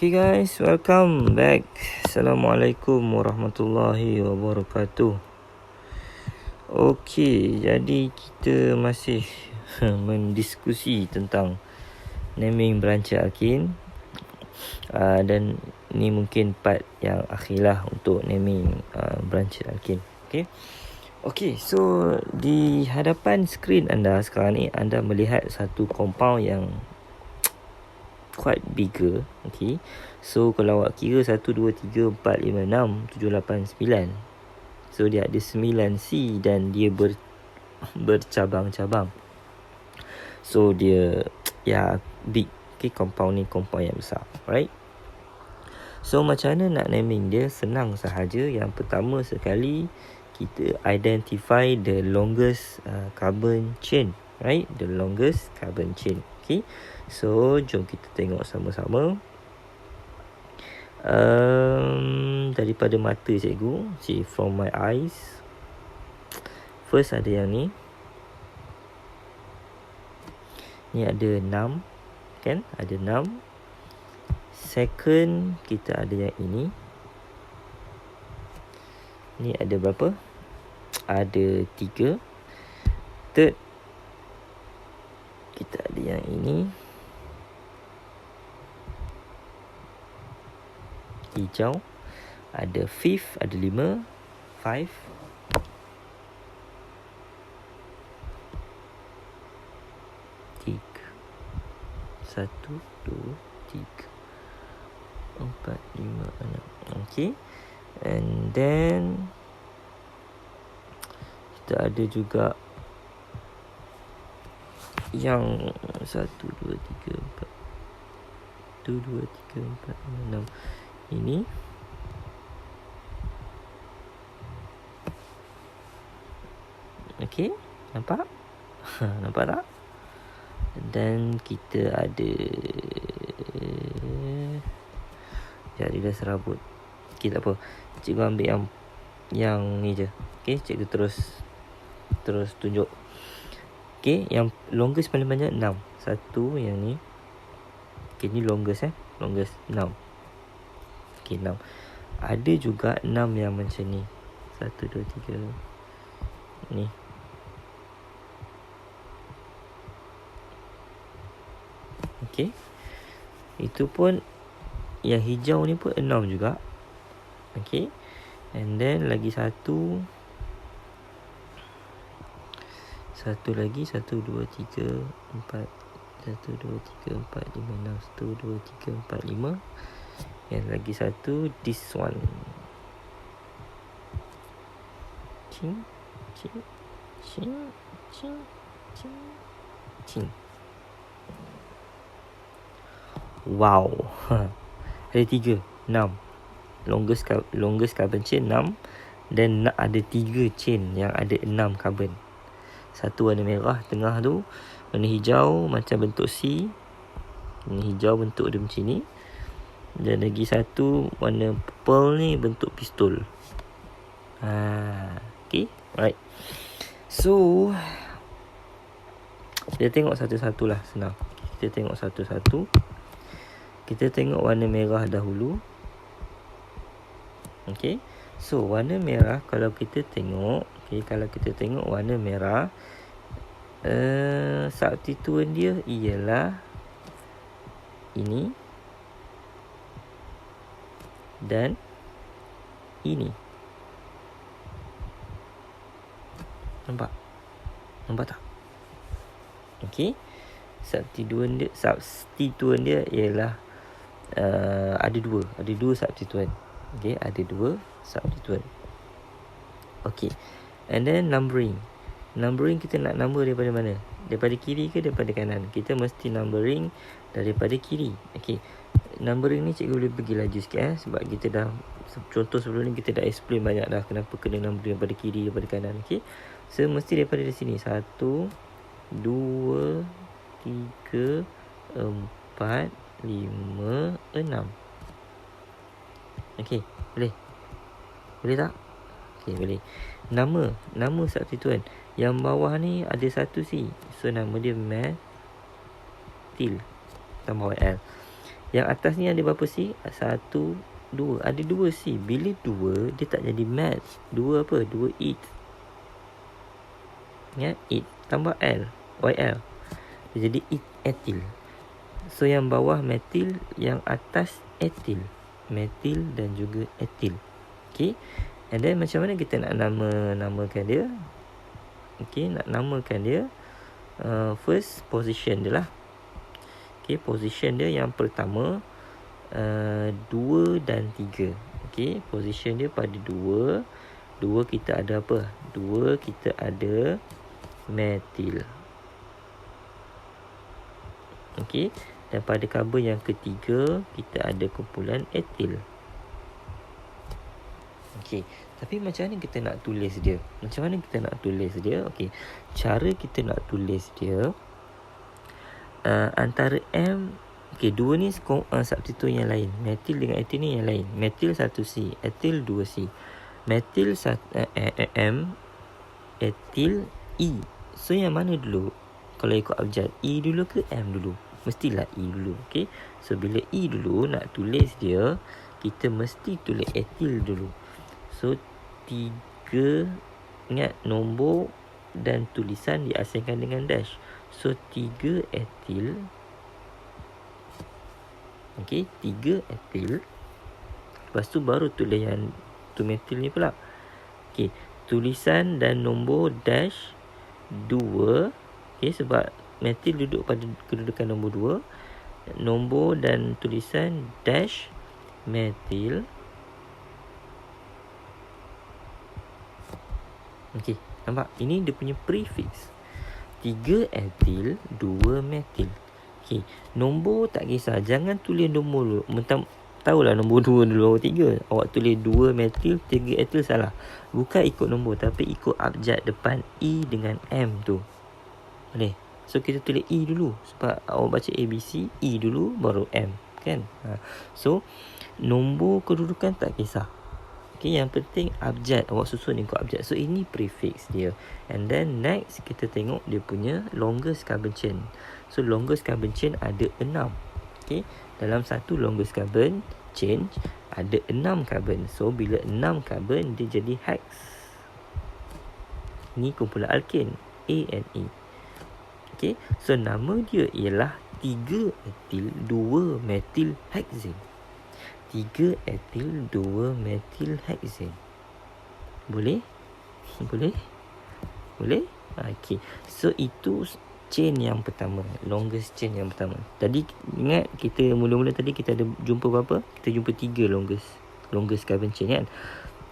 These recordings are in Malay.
Okay guys, welcome back. Assalamualaikum warahmatullahi wabarakatuh. Okay, jadi kita masih mendiskusi tentang naming Branch Alkin. Dan ni mungkin part yang akhir lah untuk naming Branch Alkin. Okay, so di hadapan skrin anda sekarang ni, anda melihat satu compound yang quite bigger. Okay, so kalau awak kira 1, 2, 3, 4, 5, 6, 7, 8, 9, so dia ada 9 C dan dia bercabang-cabang. So dia big. Okay, compound ni compound yang besar, right? So macam mana nak naming dia? Senang sahaja. Yang pertama sekali, kita identify the longest carbon chain, right? The longest carbon chain. Okay, so jom kita tengok sama-sama. Daripada mata cikgu, from my eyes, first ada yang ni. Ni ada 6, kan? Ada 6. Second, kita ada yang ini. Ni ada berapa? Ada 3. Third, kita ada yang ini. Hijau. Ada fifth, ada 5. 5. 3. 1, 2, 3, 4, 5, 6. Okay. And then kita ada juga yang 1, 2, 3, 4. 1, 2, 3, 4, 5, 6. Ini. Okay, nampak? Nampak tak? Dan kita ada jadi dah serabut. Okay, tak apa. Cikgu ambil yang ni je. Okay, cikgu terus tunjuk. Okay, yang longest paling banyak 6. 1 yang ni. Okay, ni longest longest 6. Okay, 6. Ada juga 6 yang macam ni. 1, 2, 3. Ni. Okay. Itu pun yang hijau ni pun 6 juga. Okay. And then lagi satu lagi. 1, 2, 3, 4. 1, 2, 3, 4, 5, 6. 1, 2, 3, 4, 5. Yang lagi satu, this one. Cing. Wow. Ada 3, 6. Longest carbon chain 6. Dan ada 3 chain yang ada 6 carbon. Satu warna merah tengah tu, warna hijau macam bentuk C. Warna hijau bentuk dia macam ni. Dan lagi satu warna purple ni bentuk pistol. Okay, right. So kita tengok satu-satu lah, senang. Kita tengok satu-satu. Kita tengok warna merah dahulu. Okay, so warna merah, kalau kita tengok, warna merah, substituent dia ialah ini dan ini. Nampak tak? Okay, substituent dia ialah ada dua substituent. Okay, ada 2 substituent. Okay, and then numbering kita nak number daripada mana? Daripada kiri ke daripada kanan? Kita mesti numbering daripada kiri. Okay, numbering ni cikgu boleh pergi laju sikit sebab kita dah, contoh sebelum ni kita dah explain banyak dah kenapa kena numbering daripada kiri daripada kanan. Okay, so mesti daripada sini. 1, 2, 3, 4, 5, 6. Okay, boleh tak? Okay, boleh. Nama substituent yang bawah ni ada 1 C, so nama dia methyl tambah L. Yang atas ni ada berapa C? 1, 2. Ada 2 C. Bila 2, dia tak jadi meth. 2 apa? 2 it. Ya, it. Tambah L. YL. Dia jadi it etil. So yang bawah metil, yang atas etil. Metil dan juga etil. Okay. And then macam mana kita nak namakan dia? Okay, nak namakan dia. First position dia lah. Okay, position dia yang pertama 2 dan 3. Okay, position dia pada 2. 2 kita ada apa? 2 kita ada metil. Okay, dan pada karbon yang ketiga kita ada kumpulan etil. Okay, tapi macam mana kita nak tulis dia? Okay, cara kita nak tulis dia, antara M, okay, 2 ni substituen yang lain. Metil dengan etil ni yang lain. Metil 1C, etil 2C. Metil M, etil E. So yang mana dulu? Kalau ikut abjad, E dulu ke M dulu? Mestilah E dulu. Okay, so bila E dulu nak tulis dia, kita mesti tulis etil dulu. So 3, ingat nombor dan tulisan diasingkan dengan dash. So 3 etil. Okay, 3 etil. Lepas tu baru tulis yang 2 metil ni pula. Okay, tulisan dan nombor dash 2. Okay, sebab metil duduk pada kedudukan nombor 2. Nombor dan tulisan dash metil. Okay, nampak? Ini dia punya prefix. 3 etil, 2 metil. Okay, nombor tak kisah. Jangan tulis nombor dulu. Tahulah nombor 2 dulu, nombor 3. Awak tulis 2 metil, 3 etil salah. Bukan ikut nombor, tapi ikut abjad depan E dengan M tu. Boleh? So, kita tulis E dulu. Sebab awak baca ABC, E dulu, baru M. Kan? So, nombor kedudukan tak kisah. Okay, yang penting abjad. Awak susun ikut abjad. So, ini prefix dia. And then next, kita tengok dia punya longest carbon chain. So, longest carbon chain ada 6. Okay, dalam satu longest carbon chain ada 6 carbon. So, bila 6 carbon, dia jadi hex. Ni kumpulan alkane, A and E. Okay, so nama dia ialah 3 etil 2 metil hexane. 3 etil 2 metil hexane. Boleh? Boleh? Okay, so itu chain yang pertama, longest chain yang pertama. Tadi ingat kita mula-mula tadi kita ada jumpa berapa? Kita jumpa 3 longest carbon chain kan.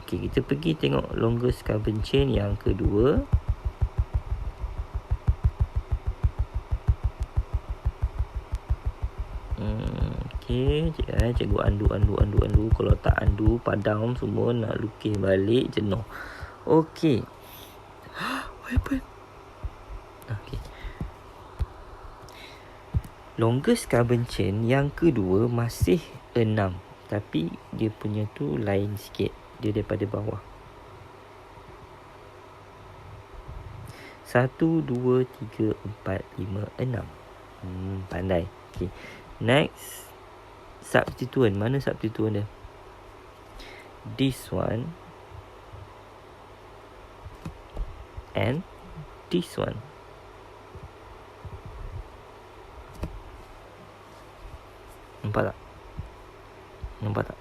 Okay, kita pergi tengok longest carbon chain yang kedua. Okay, cikgu andu. Kalau tak andu, padam semua nak lukis balik, jenuh. Okay. What happened? Okay. Longest carbon chain yang kedua masih 6. Tapi dia punya tu lain sikit. Dia daripada bawah. 1, 2, 3, 4, 5, 6. Pandai. Okay. Next, substituent. Mana substituent dia? This one and this one. Nampak tak?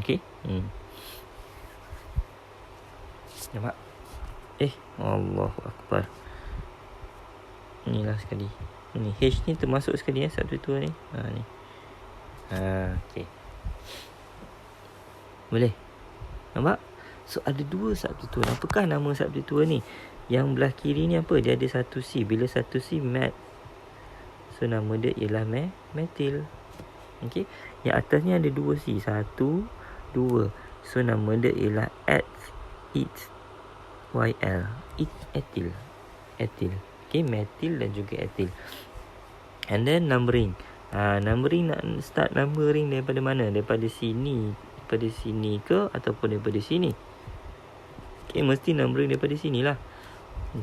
Okay. Nampak? Allahu Akbar. Inilah sekali. Ni H ni termasuk sekali substituent ni. Ni. Okay. Boleh? Nampak? So ada 2 substituent. Apakah nama substituent ni? Yang belah kiri ni apa? Dia ada 1C. Bila 1C met. So nama dia ialah metil. Okay. Yang atas ni ada 2C. 1, 2. So nama dia ialah YL. Etil. Okay, metil dan juga etil. And then numbering. Numbering nak start numbering daripada mana? Daripada sini ke ataupun daripada sini? Okay, mesti numbering daripada sinilah.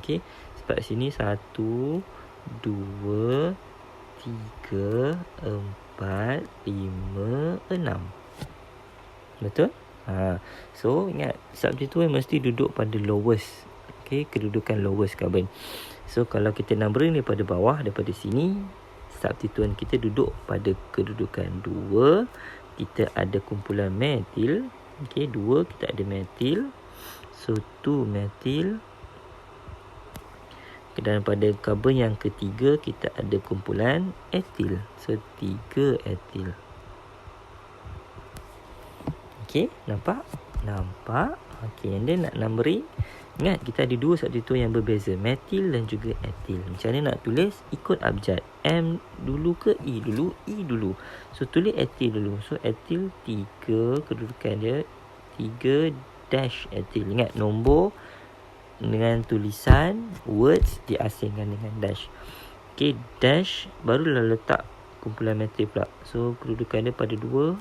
Okay, sebab sini 1, 2, 3, 4, 4, 5, 6. Betul? So ingat, substituent mesti duduk pada lowest. Okay, kedudukan lowest carbon. So kalau kita numbering daripada bawah, daripada sini, substituent kita duduk pada kedudukan 2. Kita ada kumpulan metil. Okay, 2 kita ada metil. So 2 metil. Dan pada karbon yang ketiga kita ada kumpulan etil. So 3 etil. Okay, nampak? Okay, and then nak numbering. Ingat, kita ada 2 substituent yang berbeza, metil dan juga etil. Macam mana nak tulis? Ikut abjad. M dulu ke E dulu? E dulu. So tulis etil dulu. So etil 3, kedudukan dia 3 dash etil. Ingat, nombor dengan tulisan words diasingkan dengan dash. Okay, dash barulah letak kumpulan metil pula. So kedudukan dia pada 2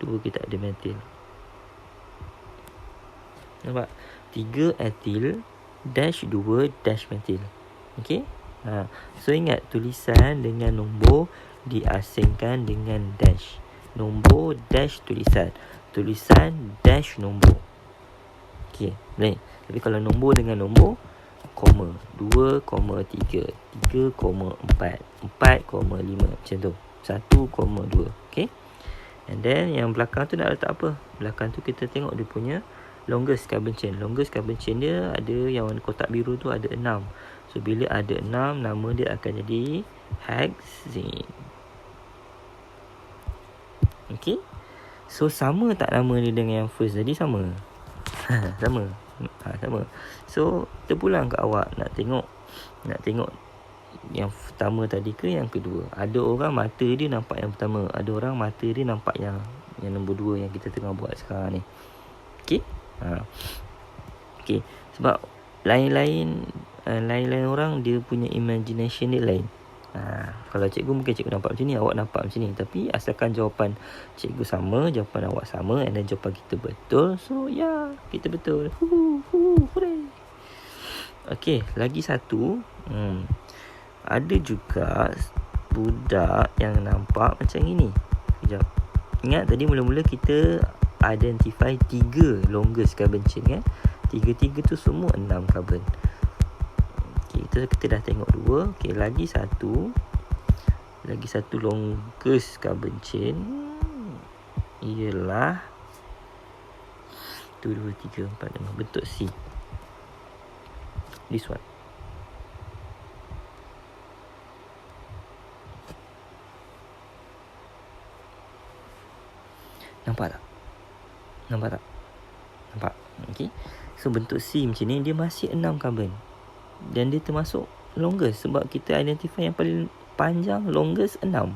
kita ada metil. Nampak? 3 etil dash 2 dash metil. Okay? So ingat, tulisan dengan nombor diasingkan dengan dash. Nombor dash tulisan. Tulisan dash nombor. Okay, boleh. Tapi kalau nombor dengan nombor, koma 2, 3, 3, 4, 4,5 macam tu. 1,2. Okay? And then yang belakang tu nak letak apa? Belakang tu kita tengok dia punya longest carbon chain. Longest carbon chain dia ada yang warna kotak biru tu ada 6. So bila ada 6, nama dia akan jadi hexene. Okay? So sama tak nama dia dengan yang first tadi? Sama. Sama. So terpulang ke awak nak tengok yang pertama tadi ke yang kedua. Ada orang mata dia nampak yang pertama, ada orang mata dia nampak yang nombor 2 yang kita tengah buat sekarang ni. Okey? Okey, sebab lain-lain orang dia punya imagination dia lain. Kalau cikgu mungkin cikgu nampak macam ni, awak nampak macam ni. Tapi asalkan jawapan cikgu sama, jawapan awak sama, and then jawapan kita betul, so kita betul. Hooray. Okey, lagi satu. Ada juga budak yang nampak macam ini. Sekejap. Ingat tadi mula-mula kita identify 3 longest carbon chain kan? 3 tu semua 6 carbon. Okey, kita dah tengok 2. Okey, lagi satu longest carbon chain ialah 1, 2, 3, 4, 5 bentuk C. This one. Nampak tak? Nampak? Okey. So bentuk C macam ni, dia masih 6 carbon. Dan dia termasuk longest sebab kita identify yang paling panjang longest 6.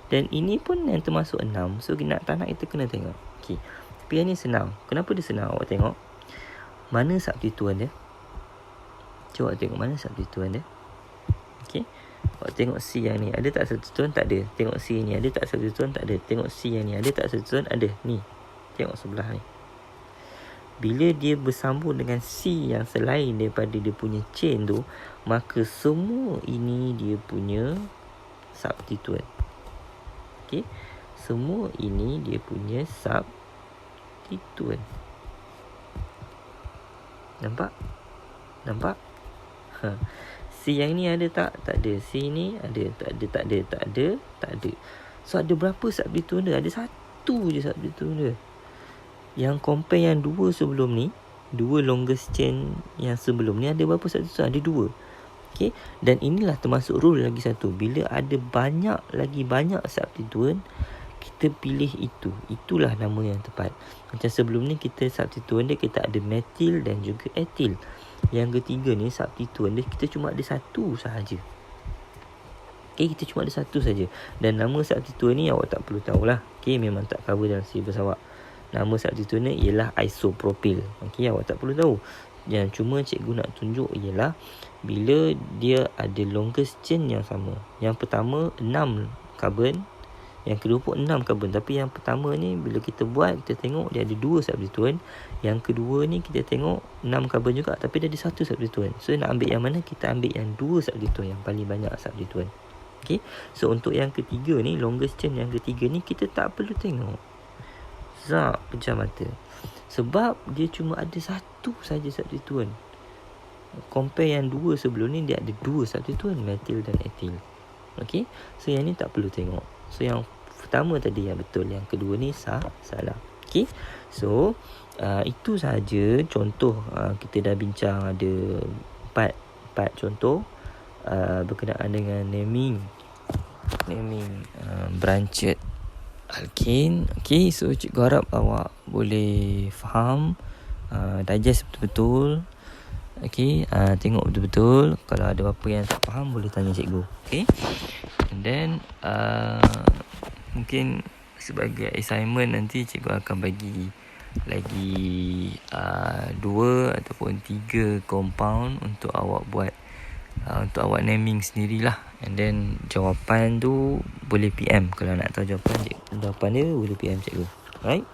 Dan ini pun yang termasuk 6. So tak nak kita kena tengok. Okey. Tapi yang ni senang. Kenapa dia senang? Awak tengok. Mana substituent dia? Cuba tengok mana substituent dia. Okey. Awak tengok C yang ni, ada tak substituent? Tak ada. Tengok C ni, ada tak substituent? Tak ada. Tengok C yang ni, ada tak substituent? Ada. Ni. Tengok sebelah ni. Bila dia bersambung dengan C yang selain daripada dia punya chain tu, maka semua ini dia punya substituent. Okey. Semua ini dia punya substituent. Nampak? C yang ni ada tak? Tak ada. C ni ada. Tak ada. So ada berapa substituent dia? Ada satu je substituent dia. Yang compare yang 2 sebelum ni, 2 longest chain yang sebelum ni, ada berapa substituent? Ada 2. Okay. Dan inilah termasuk rule lagi satu. Bila ada banyak substituent, kita pilih itu. Itulah nama yang tepat. Macam sebelum ni kita substituent dia, kita ada metil dan juga etil. Yang ketiga ni substituent dia, kita cuma ada satu sahaja. Okay, kita cuma ada satu saja. Dan nama substituent ni awak tak perlu tahulah. Okay, memang tak cover dalam syllabus awak. Nama substituent ni ialah isopropyl. Okay, awak tak perlu tahu. Yang cuma cikgu nak tunjuk ialah bila dia ada longest chain yang sama. Yang pertama 6 carbon, yang kedua pun 6 carbon. Tapi yang pertama ni bila kita buat, kita tengok dia ada 2 substituent. Yang kedua ni kita tengok 6 carbon juga, tapi dia ada 1 substituent. So nak ambil yang mana? Kita ambil yang 2 substituent, yang paling banyak substituent. Okay. So untuk yang ketiga ni, longest chain yang ketiga ni, kita tak perlu tengok. Pejam mata. Sebab dia cuma ada satu saja substituent. Compare yang dua sebelum ni, dia ada dua substituent, metil dan etil. Okay. So yang ni tak perlu tengok. So yang pertama tadi yang betul, yang kedua ni salah. Okay. So itu sahaja contoh. Kita dah bincang ada empat contoh berkenaan dengan naming branched alkane. Okay, so cikgu harap awak boleh faham, digest betul-betul. Okay, tengok betul-betul. Kalau ada apa yang tak faham, boleh tanya cikgu. Okay, and then mungkin sebagai assignment nanti cikgu akan bagi lagi 2 ataupun 3 compound untuk awak buat, untuk awak naming sendirilah. And then jawapan tu boleh PM. Kalau nak tahu jawapan dia boleh PM cikgu. Alright.